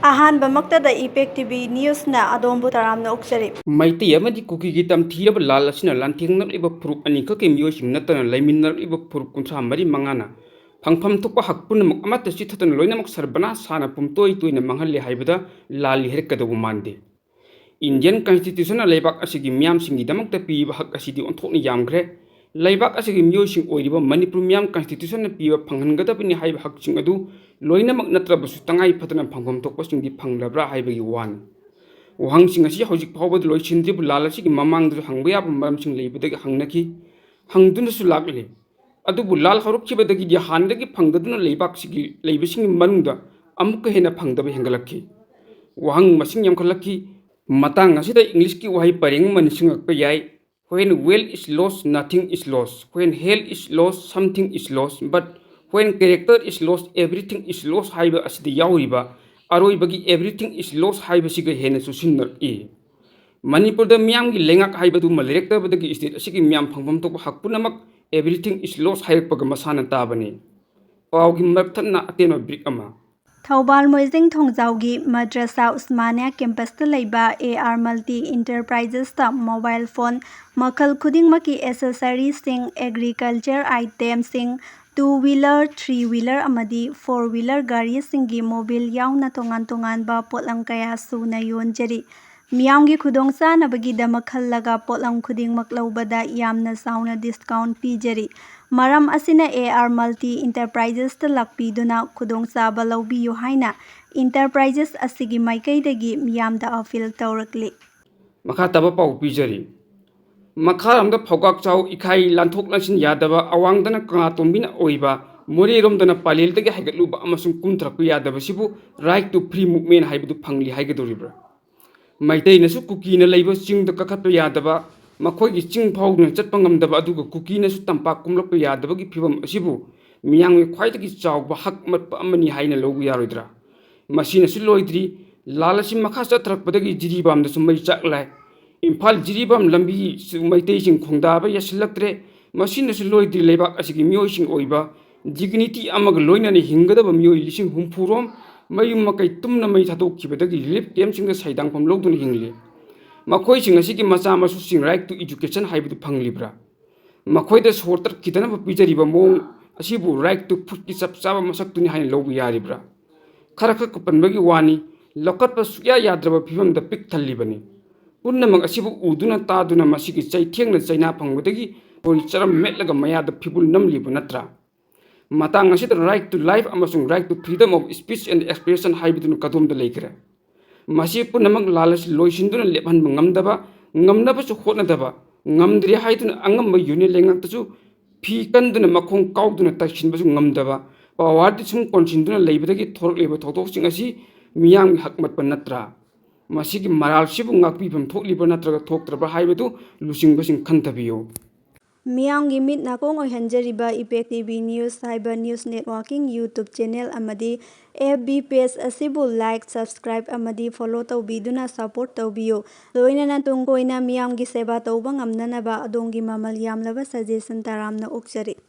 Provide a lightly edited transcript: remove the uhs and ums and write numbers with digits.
ꯑꯍꯥꯟꯕꯃꯛꯇꯗ ꯏꯄꯦꯛ TV ꯅ꯭ꯌꯨꯁꯅ ꯑꯗꯣꯝꯕꯨ ꯇꯔꯥꯝꯅ ꯑꯣꯛꯆꯔꯤ꯫ ꯃꯩꯇꯩ ꯑꯃꯗꯤ ꯀꯨꯀꯤꯒꯤ ꯇꯝꯊꯤꯔꯕ ꯂꯥꯜ ꯑꯁꯤꯅ ꯂꯥꯟꯊꯦꯡꯅꯔꯤꯕ ꯐꯨꯔꯨꯞ ꯑꯅꯤꯈꯛꯀꯤ ꯃꯤꯑꯣꯏꯁꯤꯡ ꯅꯠꯇꯅ ꯂꯩꯃꯤꯟꯅꯔꯤꯕ ꯐꯨꯔꯨꯞ 34 ꯐꯪꯐꯝ ꯊꯣꯛꯄ ꯍꯛ ꯄꯨꯝꯅꯃꯛ ꯑꯃꯠꯇ ꯆꯤꯊꯗꯅ ꯂꯣꯏꯅꯃꯛ ꯁꯔꯕꯅꯥꯁ ꯁꯥꯅ ꯄꯨꯝꯇꯣꯏ ꯇꯣꯏꯅ ꯃꯥꯡꯍꯜꯂꯦ ꯍꯥꯏꯕꯗ ꯂꯥꯜꯂꯤ ꯍꯥꯏꯔꯛꯀꯗꯧꯕ ꯃꯥꯟꯗꯦ꯫ ꯏꯟꯗꯤꯌꯟ ꯀꯟꯁꯇꯤꯇ꯭ꯌꯨꯁꯟꯅ ꯂꯩꯕꯥꯛ ꯑꯁꯤꯒꯤ ꯃꯤꯌꯥꯝꯁꯤꯡꯒꯤꯗꯃꯛꯇ ꯄꯤꯕ ꯍꯛ ꯑꯁꯤꯗꯤ ꯑꯣꯟꯊꯣꯛꯅ ꯌꯥꯝꯈ꯭ꯔꯦ꯫ ꯂꯩꯕꯥꯛ ꯑꯁꯤꯒꯤ ꯃꯤꯑꯣꯏꯁꯤꯡ ꯑꯣꯏꯔꯤꯕ ꯃꯅꯤꯄꯨꯔ ꯃꯤꯌꯥꯝ ꯀꯟꯁꯇꯤꯇ꯭ꯌꯨꯁꯟꯅ ꯄꯤꯕ ꯐꯪꯍꯟꯒꯗꯕꯅꯤ ꯍꯥꯏꯕ ꯍꯛꯁꯤꯡ ꯑꯗꯨ ꯂꯣꯏꯅꯃꯛ ꯅꯠꯇ꯭ꯔꯕꯁꯨ ꯇꯉꯥꯏ ꯐꯗꯅ ꯐꯪꯐꯝ ꯊꯣꯛꯄꯁꯤꯡꯗꯤ ꯐꯪꯂꯕ꯭ꯔꯥ ꯍꯥꯏꯕꯒꯤ ꯋꯥꯅꯤ꯫ ꯋꯥꯍꯪꯁꯤꯡ ꯑꯁꯤ ꯍꯧꯖꯤꯛ ꯐꯥꯎꯕꯗ ꯂꯣꯏꯁꯤꯟꯗ꯭ꯔꯤꯕ ꯂꯥꯜ ꯑꯁꯤꯒꯤ ꯃꯃꯥꯡꯗꯁꯨ ꯍꯪꯕ ꯌꯥꯕ ꯃꯔꯝꯁꯤꯡ ꯂꯩꯕꯗꯒꯤ ꯍꯪꯅꯈꯤ, ꯍꯪꯗꯨꯅꯁꯨ ꯂꯥꯛꯂꯤ꯫ ꯑꯗꯨꯕꯨ ꯂꯥꯜ ꯍꯧꯔꯛꯈꯤꯕꯗꯒꯤꯗꯤ ꯍꯥꯟꯅꯗꯒꯤ ꯐꯪꯗꯗꯨꯅ ꯂꯩꯕꯥꯛꯁꯤꯒꯤ ꯂꯩꯕꯁꯤꯡꯒꯤ ꯃꯅꯨꯡꯗ ꯑꯃꯨꯛꯀ ꯍꯦꯟꯅ ꯐꯪꯗꯕ ꯍꯦꯟꯒꯠꯂꯛꯈꯤ꯫ ꯋꯥꯍꯪ ꯃꯁꯤꯡ ꯌꯥꯝꯈꯠꯂꯛꯈꯤ꯫ ꯃꯇꯥꯡ ꯑꯁꯤꯗ ꯏꯪꯂꯤꯁꯀꯤ ꯋꯥꯍꯩ ꯄꯔꯦꯡ ꯑꯃ ꯅꯤꯡꯁꯤꯡꯂꯛꯄ ꯌꯥꯏ, when wealth is lost nothing is lost, when health is lost something is lost, but when character is lost everything is lost ꯍꯥꯏꯕ ꯑꯁꯤꯗ ꯌꯥꯎꯔꯤꯕ ꯑꯔꯣꯏꯕꯒꯤ everything is lost ꯍꯥꯏꯕꯁꯤꯒ ꯍꯦꯟꯅ ꯆꯨꯁꯤꯟꯅꯔꯛꯏ꯫ ꯃꯅꯤꯄꯨꯔꯗ ꯃꯤꯌꯥꯝꯒꯤ ꯂꯩꯉꯥꯛ ꯍꯥꯏꯕꯗꯨꯃ ꯂꯩꯔꯛꯇꯕꯗꯒꯤ ꯏꯁꯇꯦꯠ ꯑꯁꯤꯒꯤ ꯃꯤꯌꯥꯝ ꯐꯪꯐꯝ ꯊꯣꯛꯄ ꯍꯛ ꯄꯨꯝꯅꯃꯛ everything is lost ꯍꯥꯏꯔꯛꯄꯒ ꯃꯁꯥꯅ ꯇꯥꯕꯅꯤ꯫ ꯄꯥꯎꯒꯤ ꯃꯔꯛꯊꯠꯅ ꯑꯇꯦꯟꯕ ꯕ꯭ꯔꯤꯛ ꯑꯃ꯫ ꯊꯧꯕꯥꯜ ꯃꯣꯏꯖꯤꯡ ꯊꯣꯡꯖꯥꯎꯒꯤ ꯃꯗ꯭ꯔꯁꯥ ꯎꯁꯃꯥꯅꯤꯌꯥ ꯀꯦꯝꯄꯁꯇ ꯂꯩꯕ AR ꯃꯜꯇꯤ ꯏꯟꯇꯔꯄ꯭ꯔꯥꯏꯖꯦꯁꯇ ꯃꯣꯕꯥꯏꯜ ꯐꯣꯟ ꯃꯈꯜ ꯈꯨꯗꯤꯡꯃꯛꯀꯤ ꯑꯦꯁꯦꯁꯔꯤꯁꯤꯡ, ꯑꯦꯒ꯭ꯔꯤꯀꯜꯆꯔ ꯑꯥꯏꯇꯦꯝꯁꯤꯡ, 2-ꯋꯤꯂꯔ, 3-ꯋꯤꯂꯔ ꯑꯃꯗꯤ 4-ꯋꯤꯂꯔ ꯒꯥꯔꯤꯁꯤꯡꯒꯤ ꯃꯣꯕꯤꯜ ꯌꯥꯎꯅ ꯇꯣꯉꯥꯟ ꯇꯣꯉꯥꯟꯕ ꯄꯣꯠꯂꯝ ꯀꯌꯥ ꯁꯨꯅ ꯌꯣꯟꯖꯔꯤ꯫ ꯃꯤꯌꯥꯝꯒꯤ ꯈꯨꯗꯣꯡꯆꯥꯅꯕꯒꯤꯗꯃꯛ ꯈꯜꯂꯒ ꯄꯣꯠꯂꯝ ꯈꯨꯗꯤꯡꯃꯛ ꯂꯧꯕꯗ ꯌꯥꯝꯅ ꯆꯥꯎꯅ ꯗꯤꯁꯀꯥꯎꯟꯠ ꯄꯤꯖꯔꯤ꯫ ꯃꯔꯝ ꯑꯁꯤꯅ AR ꯃꯜꯇꯤ ꯏꯟꯇꯔꯄ꯭ꯔꯥꯏꯖꯦꯁꯇ ꯂꯥꯛꯄꯤꯗꯨꯅ ꯈꯨꯗꯣꯡꯆꯥꯕ ꯂꯧꯕꯤꯌꯨ ꯍꯥꯏꯅ ꯏꯟꯇꯔꯄ꯭ꯔꯥꯏꯖꯦꯁ ꯑꯁꯤꯒꯤ ꯃꯥꯏꯀꯩꯗꯒꯤ ꯃꯤꯌꯥꯝꯗ ꯑꯄꯤꯜ ꯇꯧꯔꯛꯂꯤ꯫ ꯃꯈꯥ ꯇꯥꯕ ꯄꯥꯎ ꯄꯤꯖꯔꯤ꯫ ꯃꯈꯥꯔꯣꯝꯗ ꯐꯧꯒꯥꯛꯆꯥꯎ ꯏꯈꯥꯏ ꯂꯥꯟꯊꯣꯛ ꯂꯥꯟꯁꯤꯟ ꯌꯥꯗꯕ, ꯑꯋꯥꯡꯗꯅ ꯀꯪꯂꯥꯇꯣꯝꯕꯤꯅ ꯑꯣꯏꯕ, ꯃꯣꯔꯦꯔꯣꯝꯗꯅ ꯄꯥꯂꯦꯜꯗꯒꯤ ꯍꯥꯏꯒꯠꯂꯨꯕ ꯑꯃꯁꯨꯡ ꯀꯨꯝꯊꯔꯛꯄ ꯌꯥꯗꯕꯁꯤꯕꯨ ꯔꯥꯏꯠ ꯇꯨ ꯐ꯭ꯔꯤ ꯃꯨꯚꯃꯦꯟꯠ ꯍꯥꯏꯕꯗꯨ ꯐꯪꯂꯤ ꯍꯥꯏꯒꯗꯧꯔꯤꯕ꯭ꯔꯥ? ꯃꯩꯇꯩꯅꯁꯨ ꯀꯨꯀꯤꯅ ꯂꯩꯕ ꯆꯤꯡꯗ ꯀꯥꯈꯠꯄ ꯌꯥꯗꯕ, ꯃꯈꯣꯏꯒꯤ ꯆꯤꯡ ꯐꯥꯎꯗꯨꯅ ꯆꯠꯄ ꯉꯝꯗꯕ, ꯑꯗꯨꯒ ꯀꯨꯀꯤꯅꯁꯨ ꯇꯝꯄꯥꯛ ꯀꯨꯝꯂꯛꯄ ꯌꯥꯗꯕꯒꯤ ꯐꯤꯚꯝ ꯑꯁꯤꯕꯨ ꯃꯤꯌꯥꯝꯒꯤ ꯈ꯭ꯋꯥꯏꯗꯒꯤ ꯆꯥꯎꯕ ꯍꯛ ꯑꯃꯠꯄ ꯑꯃꯅꯤ ꯍꯥꯏꯅ ꯂꯧꯕ ꯌꯥꯔꯣꯏꯗ꯭ꯔꯥ? ꯃꯁꯤꯅꯁꯨ ꯂꯣꯏꯗ꯭ꯔꯤ꯫ ꯂꯥꯜ ꯑꯁꯤ ꯃꯈꯥ ꯆꯠꯊꯔꯛꯄꯗꯒꯤ ꯖꯤꯔꯤꯕꯥꯝꯗꯁꯨ ꯃꯩ ꯆꯥꯛꯂꯥꯏ꯫ ꯏꯝꯐꯥꯜ ꯖꯤꯔꯤꯕꯥꯝ ꯂꯝꯕꯤꯁꯨ ꯃꯩꯇꯩꯁꯤꯡ ꯈꯣꯡꯗꯥꯕ ꯌꯥꯁꯤꯜꯂꯛꯇ꯭ꯔꯦ꯫ ꯃꯁꯤꯅꯁꯨ ꯂꯣꯏꯗ꯭ꯔꯤ ꯂꯩꯕꯥꯛ ꯑꯁꯤꯒꯤ ꯃꯤꯑꯣꯏꯁꯤꯡ ꯑꯣꯏꯕ ꯗꯤꯒꯅꯤꯇꯤ ꯑꯃꯒ ꯂꯣꯏꯅꯅ ꯍꯤꯡꯒꯗꯕ ꯃꯤꯑꯣꯏ 50,000 ꯔꯣꯝ ꯃꯌꯨꯝ ꯃꯀꯩ ꯇꯨꯝꯅ ꯃꯩ ꯊꯥꯗꯣꯛꯈꯤꯕꯗꯒꯤ ꯔꯤꯂꯤꯐ ꯀꯦꯝꯞꯁꯤꯡꯗ ꯁꯩꯗꯥꯡꯐꯝ ꯂꯧꯗꯨꯅ ꯍꯤꯡꯂꯤ꯫ ꯃꯈꯣꯏꯁꯤꯡ ꯑꯁꯤꯒꯤ ꯃꯆꯥ ꯃꯁꯨꯁꯤꯡ ꯔꯥꯏꯠ ꯇꯨ ꯏꯗꯨꯀꯦꯁꯟ ꯍꯥꯏꯕꯗꯨ ꯐꯪꯂꯤꯕ꯭ꯔꯥ? ꯃꯈꯣꯏꯗ ꯁꯣꯔ ꯇꯠꯈꯤꯗꯅꯕ ꯄꯤꯖꯔꯤꯕ ꯃꯑꯣꯡ ꯑꯁꯤꯕꯨ ꯔꯥꯏꯠ ꯇꯨ ꯐꯨꯗꯀꯤ ꯆꯞ ꯆꯥꯕ ꯃꯁꯛꯇꯨꯅꯤ ꯍꯥꯏꯅ ꯂꯧꯕ ꯌꯥꯔꯤꯕ꯭ꯔꯥ? ꯈꯔ ꯈꯛ ꯄꯟꯕꯒꯤ ꯋꯥꯅꯤ, ꯂꯧꯈꯠꯄ ꯁꯨꯛꯌꯥ ꯌꯥꯗ꯭ꯔꯕ ꯐꯤꯚꯝꯗ ꯄꯤꯛ ꯊꯜꯂꯤꯕꯅꯤ꯫ ꯄꯨꯝꯅꯃꯛ ꯑꯁꯤꯕꯨ ꯎꯗꯨꯅ ꯇꯥꯗꯨꯅ ꯃꯁꯤꯒꯤ ꯆꯩꯊꯦꯡꯅ ꯆꯩꯅꯥ ꯐꯪꯕꯗꯒꯤ ꯕꯣꯔꯤ ꯆꯔꯝ ꯃꯦꯠꯂꯒ ꯃꯌꯥꯗ ꯐꯤꯕꯨꯜ ꯅꯝꯂꯤꯕ ꯅꯠꯇ꯭ꯔꯥ? ꯃꯇꯥꯡ ꯑꯁꯤꯗ ꯔꯥꯏꯠ ꯇꯨ ꯂꯥꯏꯐ ꯑꯃꯁꯨꯡ right to freedom of speech and expression ꯍꯥꯏꯕꯗꯨꯅ ꯀꯗꯣꯝꯗ ꯂꯩꯈ꯭ꯔꯦ? ꯃꯁꯤ ꯄꯨꯝꯅꯃꯛ ꯂꯥꯜ ꯑꯁꯤ ꯂꯣꯏꯁꯤꯟꯗꯨꯅ ꯂꯦꯞꯍꯟꯕ ꯉꯝꯗꯕ, ꯉꯝꯅꯕꯁꯨ ꯍꯣꯠꯅꯗꯕ, ꯉꯝꯗ꯭ꯔꯦ ꯍꯥꯏꯗꯨꯅ ꯑꯉꯝꯕ ꯌꯨꯅꯤꯌꯟ ꯂꯩꯉꯥꯛꯇꯁꯨ ꯐꯤ ꯀꯟꯗꯨꯅ ꯃꯈꯣꯡ ꯀꯥꯎꯗꯨꯅ ꯇꯩꯁꯤꯟꯕꯁꯨ ꯉꯝꯗꯕ, ꯄꯥꯋꯔꯗ ꯁꯨꯝ ꯀꯣꯟꯁꯤꯟꯗꯨꯅ ꯂꯩꯕꯗꯒꯤ ꯊꯣꯔꯛꯂꯤꯕ ꯊꯧꯗꯣꯛꯁꯤꯡ ꯑꯁꯤ ꯃꯤꯌꯥꯝꯒꯤ ꯍꯛ ꯃꯠꯄ ꯅꯠꯇ꯭ꯔꯥ? ꯃꯁꯤꯒꯤ ꯃꯔꯥꯜꯁꯤꯕꯨ ꯉꯥꯛꯄꯤꯐꯝ ꯊꯣꯛꯂꯤꯕ꯭ꯔꯥ ꯅꯠꯇ꯭ꯔꯒ ꯊꯣꯛꯇ꯭ꯔꯕ꯭ꯔꯥ ꯍꯥꯏꯕꯗꯨ ꯂꯨꯆꯤꯡꯕꯁꯤꯡ ꯈꯟꯊꯕꯤꯌꯨ꯫ ꯃꯤꯌꯥꯝꯒꯤ ꯃꯤꯠ ꯅꯥꯀꯣꯡ ꯑꯣꯏꯍꯟꯖꯔꯤꯕ ꯏꯄꯦꯛ ꯇꯤꯚꯤ ꯅ꯭ꯌꯨꯁ ꯍꯥꯏꯕ ꯅ꯭ꯌꯨꯁ ꯅꯦꯠꯋꯥꯔꯀꯤꯡ ꯌꯨꯇ꯭ꯌꯨꯕ ꯆꯦꯅꯦꯜ ꯑꯃꯗꯤ FB ꯄꯦꯖ ꯑꯁꯤꯕꯨ ꯂꯥꯏꯛ, ꯁꯕꯁꯀ꯭ꯔꯥꯏꯕ ꯑꯃꯗꯤ ꯐꯣꯂꯣ ꯇꯧꯕꯤꯗꯨꯅ ꯁꯄꯣꯔꯠ ꯇꯧꯕꯤꯌꯨ꯫ ꯂꯣꯏꯅꯅ ꯇꯨꯡ ꯀꯣꯏꯅ ꯃꯤꯌꯥꯝꯒꯤ ꯁꯦꯕꯥ ꯇꯧꯕ ꯉꯝꯅꯅꯕ ꯑꯗꯣꯝꯒꯤ ꯃꯃꯜ ꯌꯥꯝꯂꯕ ꯁꯖꯦꯁꯟ ꯇꯔꯥꯝꯅ ꯑꯣꯛꯆꯔꯤ꯫